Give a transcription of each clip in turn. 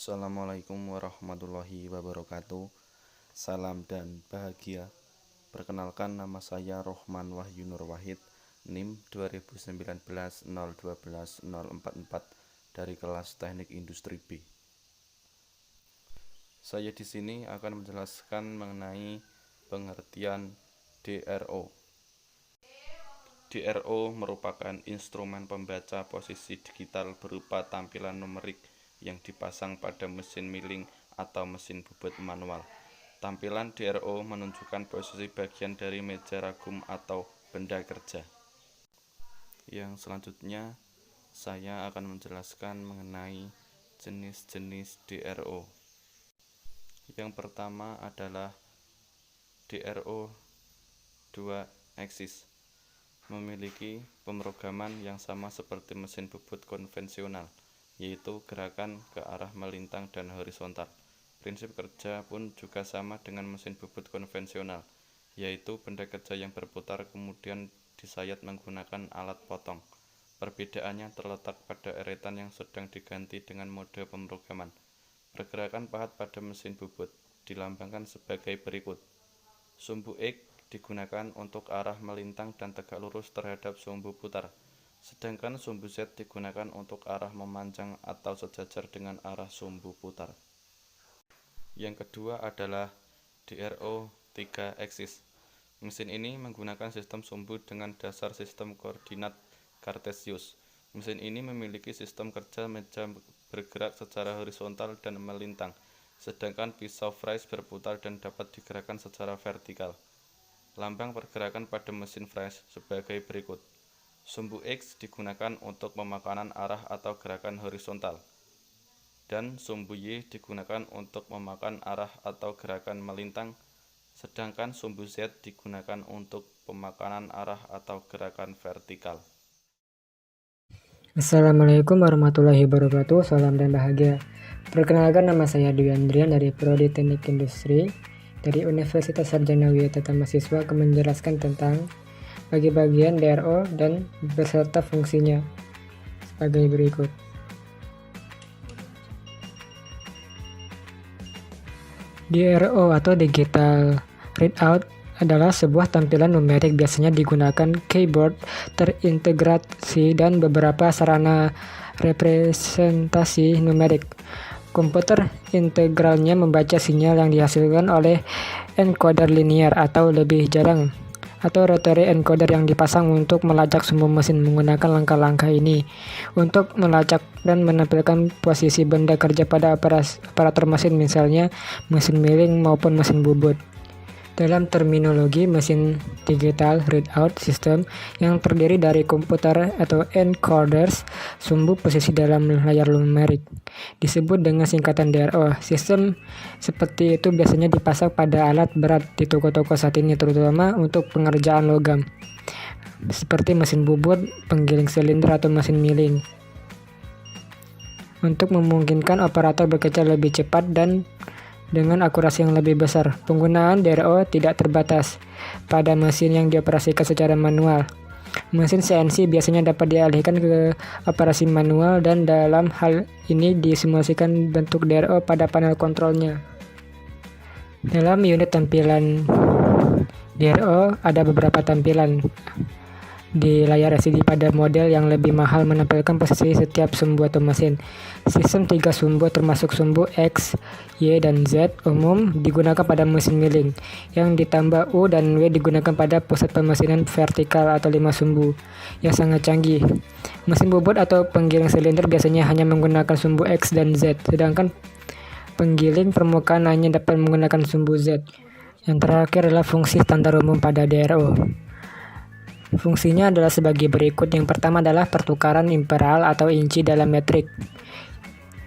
Assalamualaikum warahmatullahi wabarakatuh. Salam dan bahagia. Perkenalkan, nama saya Rohman Wahyu Nur Wahid, NIM 2019-012-044 dari kelas Teknik Industri B. Saya di sini akan menjelaskan mengenai pengertian DRO. DRO merupakan instrumen pembaca posisi digital berupa tampilan numerik yang dipasang pada mesin milling atau mesin bubut manual. Tampilan DRO menunjukkan posisi bagian dari meja ragum atau benda kerja. Yang selanjutnya, saya akan menjelaskan mengenai jenis-jenis DRO. Yang pertama adalah DRO 2 axis. Memiliki pemrograman yang sama seperti mesin bubut konvensional, yaitu gerakan ke arah melintang dan horizontal. Prinsip kerja pun juga sama dengan mesin bubut konvensional, yaitu benda kerja yang berputar kemudian disayat menggunakan alat potong. Perbedaannya terletak pada eretan yang sedang diganti dengan mode pemrograman. Pergerakan pahat pada mesin bubut dilambangkan sebagai berikut. Sumbu X digunakan untuk arah melintang dan tegak lurus terhadap sumbu putar, sedangkan sumbu Z digunakan untuk arah memanjang atau sejajar dengan arah sumbu putar. Yang kedua adalah DRO 3 axis. Mesin ini menggunakan sistem sumbu dengan dasar sistem koordinat Cartesius. Mesin ini memiliki sistem kerja meja bergerak secara horizontal dan melintang, sedangkan pisau Fries berputar dan dapat digerakkan secara vertikal. Lambang pergerakan pada mesin Fries sebagai berikut. Sumbu X digunakan untuk pemakanan arah atau gerakan horizontal, dan sumbu Y digunakan untuk memakan arah atau gerakan melintang, sedangkan sumbu Z digunakan untuk pemakanan arah atau gerakan vertikal. Assalamualaikum warahmatullahi wabarakatuh. Salam dan bahagia. Perkenalkan, nama saya Dwi Andrian dari Prodi Teknik Industri dari Universitas Sarjana Widya Mahasiswa akan menjelaskan tentang bagi-bagian DRO dan beserta fungsinya sebagai berikut. DRO atau Digital Readout adalah sebuah tampilan numerik biasanya digunakan keyboard terintegrasi dan beberapa sarana representasi numerik. Komputer integralnya membaca sinyal yang dihasilkan oleh encoder linear atau lebih jarang atau rotary encoder yang dipasang untuk melacak sumbu mesin. Menggunakan langkah-langkah ini untuk melacak dan menampilkan posisi benda kerja pada aparatur mesin, misalnya mesin milling maupun mesin bubut. Dalam terminologi mesin digital readout system yang terdiri dari komputer atau encoders, sumbu posisi dalam layar numerik disebut dengan singkatan DRO. Sistem seperti itu biasanya dipasang pada alat berat di toko-toko saat ini, terutama untuk pengerjaan logam seperti mesin bubut, penggiling silinder atau mesin milling, untuk memungkinkan operator bekerja lebih cepat dan dengan akurasi yang lebih besar. Penggunaan DRO tidak terbatas pada mesin yang dioperasikan secara manual. Mesin CNC biasanya dapat dialihkan ke operasi manual, dan dalam hal ini disimulasikan bentuk DRO pada panel kontrolnya. Dalam unit tampilan DRO ada beberapa tampilan di layar LCD pada model yang lebih mahal menampilkan posisi setiap sumbu atau mesin. Sistem 3 sumbu termasuk sumbu X, Y, dan Z umum digunakan pada mesin milling, yang ditambah U dan W digunakan pada pusat pemesinan vertikal atau 5 sumbu yang sangat canggih. Mesin bubut atau penggiling silinder biasanya hanya menggunakan sumbu X dan Z, sedangkan penggiling permukaan hanya dapat menggunakan sumbu Z. Yang terakhir adalah fungsi standar umum pada DRO. Fungsinya adalah sebagai berikut. Yang pertama adalah pertukaran imperal atau inci dalam metrik.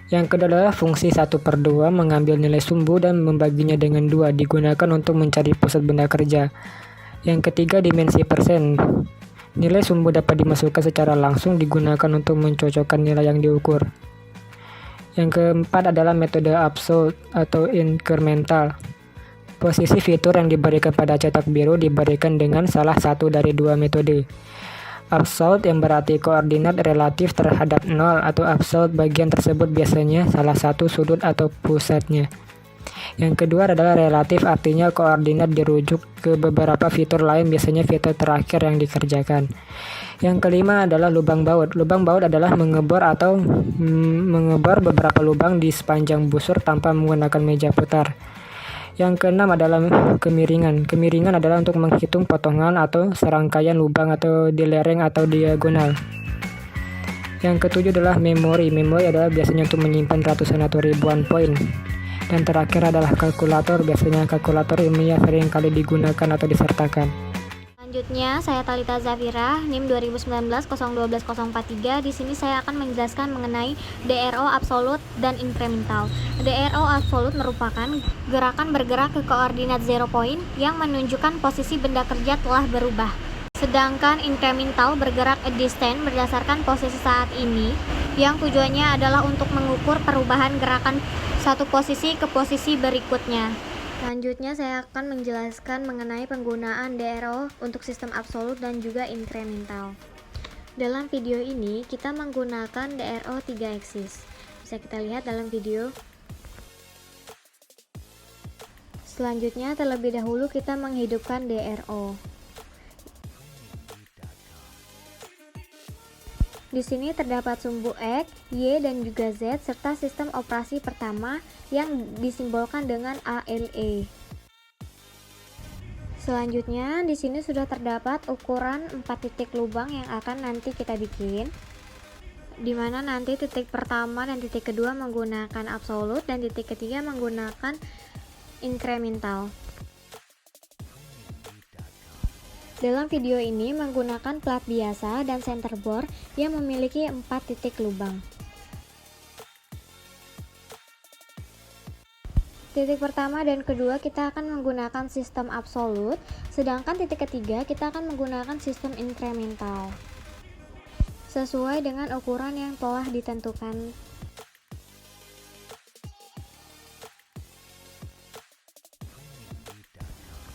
Yang kedua adalah fungsi 1/2, mengambil nilai sumbu dan membaginya dengan 2, digunakan untuk mencari pusat benda kerja. Yang ketiga, dimensi persen. Nilai sumbu dapat dimasukkan secara langsung, digunakan untuk mencocokkan nilai yang diukur. Yang keempat adalah metode absolute atau incremental. Posisi fitur yang diberikan pada cetak biru diberikan dengan salah satu dari 2 metode. absolut yang berarti koordinat relatif terhadap 0 atau absolut bagian tersebut biasanya salah satu sudut atau pusatnya. Yang kedua adalah relatif, artinya koordinat dirujuk ke beberapa fitur lain, biasanya fitur terakhir yang dikerjakan. Yang kelima adalah lubang baut. Lubang baut adalah mengebor atau mengebor beberapa lubang di sepanjang busur tanpa menggunakan meja putar. Yang keenam adalah kemiringan. Kemiringan adalah untuk menghitung potongan atau serangkaian lubang atau di lereng atau diagonal. Yang ketujuh adalah memori. Memori adalah biasanya untuk menyimpan ratusan atau ribuan poin. Dan terakhir adalah kalkulator. Biasanya kalkulator ilmiah sering kali digunakan atau disertakan. Selanjutnya, saya Talita Zafira, NIM 2019-012043. Di sini saya akan menjelaskan mengenai DRO absolut dan incremental. DRO absolut merupakan gerakan bergerak ke koordinat 0 point yang menunjukkan posisi benda kerja telah berubah. Sedangkan incremental bergerak at distance berdasarkan posisi saat ini, yang tujuannya adalah untuk mengukur perubahan gerakan satu posisi ke posisi berikutnya. Selanjutnya saya akan menjelaskan mengenai penggunaan DRO untuk sistem absolut dan juga incremental. Dalam video ini kita menggunakan DRO 3 aksis. Bisa kita lihat dalam video. Selanjutnya terlebih dahulu kita menghidupkan DRO. Di sini terdapat sumbu X, Y, dan juga Z serta sistem operasi pertama yang disimbolkan dengan ALE. Selanjutnya di sini sudah terdapat ukuran 4 titik lubang yang akan nanti kita bikin, di mana nanti titik pertama dan titik kedua menggunakan absolut dan titik ketiga menggunakan incremental. Dalam video ini menggunakan plat biasa dan centerboard yang memiliki 4 titik lubang. Titik pertama dan kedua kita akan menggunakan sistem absolut, sedangkan titik ketiga kita akan menggunakan sistem incremental. Sesuai dengan ukuran yang telah ditentukan.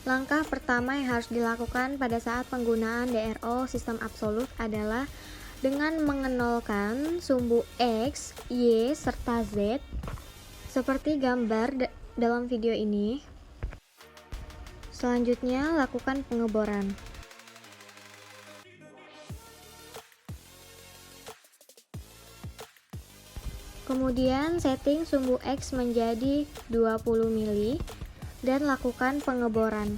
Langkah pertama yang harus dilakukan pada saat penggunaan DRO sistem absolut adalah dengan mengenolkan sumbu X, Y, serta Z seperti gambar dalam video ini. Selanjutnya lakukan pengeboran. Kemudian setting sumbu X menjadi 20 mili dan lakukan pengeboran.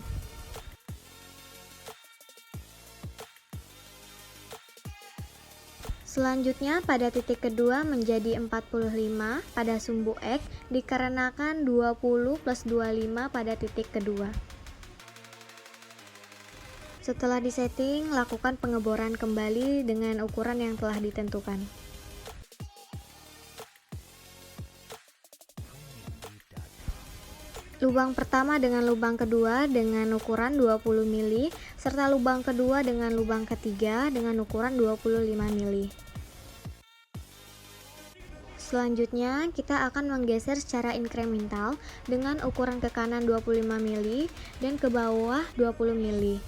Selanjutnya pada titik kedua menjadi 45 pada sumbu X dikarenakan 20 plus 25 pada titik kedua. Setelah disetting, lakukan pengeboran kembali dengan ukuran yang telah ditentukan. Lubang pertama dengan lubang kedua dengan ukuran 20 mili, serta lubang kedua dengan lubang ketiga dengan ukuran 25 mili. Selanjutnya, kita akan menggeser secara incremental dengan ukuran ke kanan 25 mili dan ke bawah 20 mili.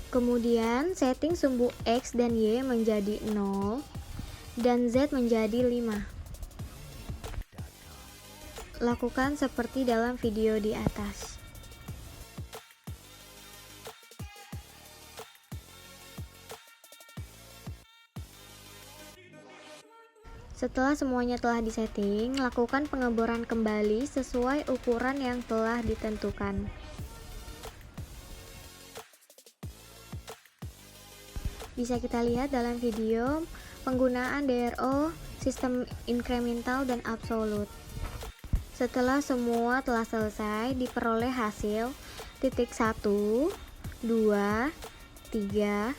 Kemudian, setting sumbu X dan Y menjadi 0 dan Z menjadi 5. Lakukan seperti dalam video di atas. Setelah semuanya telah disetting, lakukan pengeboran kembali sesuai ukuran yang telah ditentukan. Bisa kita lihat dalam video penggunaan DRO, sistem incremental dan absolut. Setelah semua telah selesai, diperoleh hasil titik 1, 2, 3,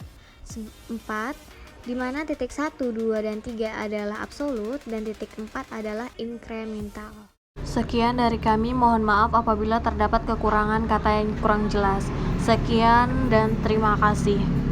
4, di mana titik 1, 2, dan 3 adalah absolut dan titik 4 adalah incremental. Sekian dari kami, mohon maaf apabila terdapat kekurangan kata yang kurang jelas. Sekian dan terima kasih.